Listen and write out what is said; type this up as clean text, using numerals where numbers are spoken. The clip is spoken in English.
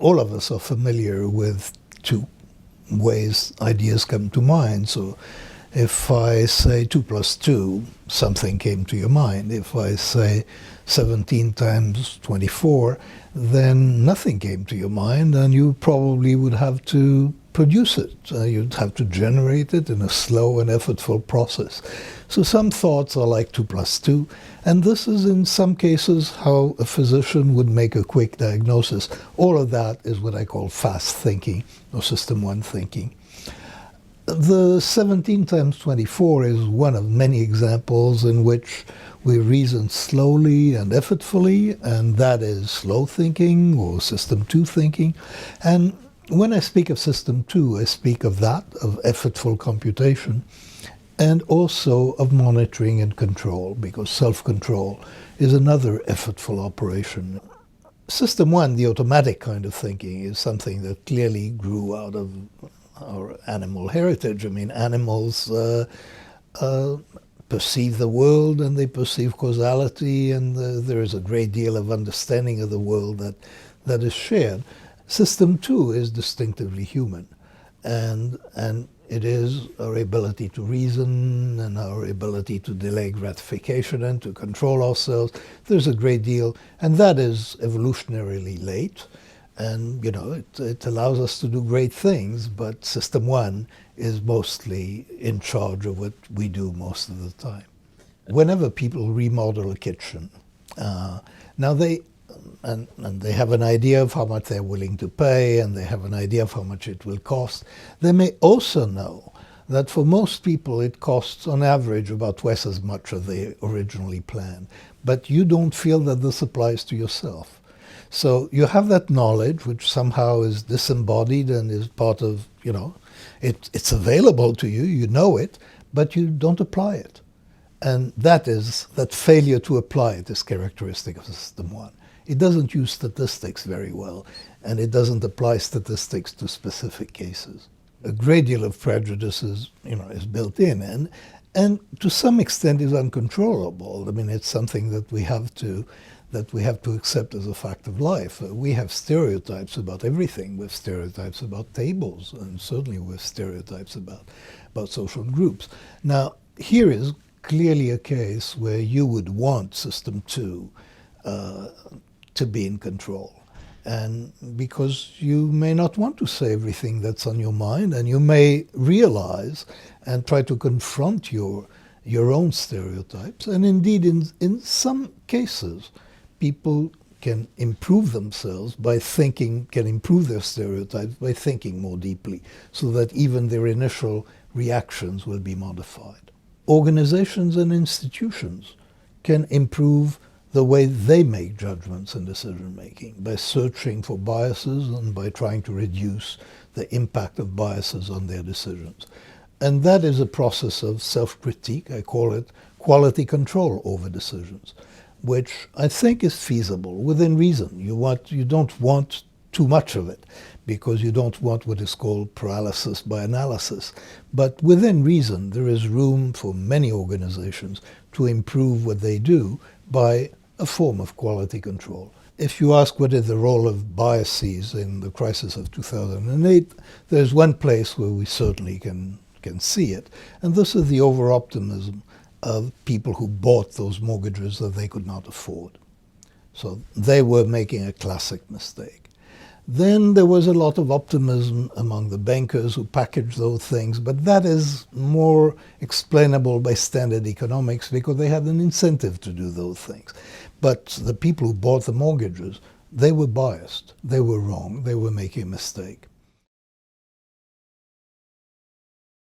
all of us are familiar with two ways ideas come to mind. So if I say 2 plus 2, something came to your mind. If I say 17 times 24, then nothing came to your mind, and you probably would have to produce it. You'd have to generate it in a slow and effortful process. So some thoughts are like 2 plus 2, and this is in some cases how a physician would make a quick diagnosis. All of that is what I call fast thinking, or system 1 thinking. The 17 times 24 is one of many examples in which we reason slowly and effortfully, and that is slow thinking or system 2 thinking. And when I speak of system 2, I speak of that, of effortful computation, and also of monitoring and control, because self-control is another effortful operation. System 1, the automatic kind of thinking, is something that clearly grew out of our animal heritage. I mean, animals perceive the world, and they perceive causality, and there is a great deal of understanding of the world that is shared. System 2 is distinctively human, and it is our ability to reason and our ability to delay gratification and to control ourselves. There's a great deal, and that is evolutionarily late. And, you know, it allows us to do great things, but system 1 is mostly in charge of what we do most of the time. Whenever people remodel a kitchen, now they have an idea of how much they're willing to pay, and they have an idea of how much it will cost. They may also know that for most people it costs on average about twice as much as they originally planned. But you don't feel that this applies to yourself. So you have that knowledge, which somehow is disembodied and is part of, you know, it's available to you, you know it, but you don't apply it. And that failure to apply it is characteristic of system 1. It doesn't use statistics very well, and it doesn't apply statistics to specific cases. A great deal of prejudice is built in, and to some extent is uncontrollable. I mean, it's something that we have to accept as a fact of life. We have stereotypes about everything. We have stereotypes about tables, and certainly we have stereotypes about social groups. Now, here is clearly a case where you would want system 2 to be in control. And because you may not want to say everything that's on your mind, and you may realize and try to confront your own stereotypes. And indeed, in some cases, people can improve themselves can improve their stereotypes by thinking more deeply, so that even their initial reactions will be modified. Organizations and institutions can improve the way they make judgments and decision-making by searching for biases and by trying to reduce the impact of biases on their decisions. And that is a process of self-critique. I call it quality control over decisions, which I think is feasible within reason. You don't want too much of it, because you don't want what is called paralysis by analysis. But within reason, there is room for many organizations to improve what they do by a form of quality control. If you ask what is the role of biases in the crisis of 2008, there's one place where we certainly can see it, and this is the over-optimism of people who bought those mortgages that they could not afford. So they were making a classic mistake. Then there was a lot of optimism among the bankers who packaged those things, but that is more explainable by standard economics, because they had an incentive to do those things. But the people who bought the mortgages, they were biased, they were wrong, they were making a mistake.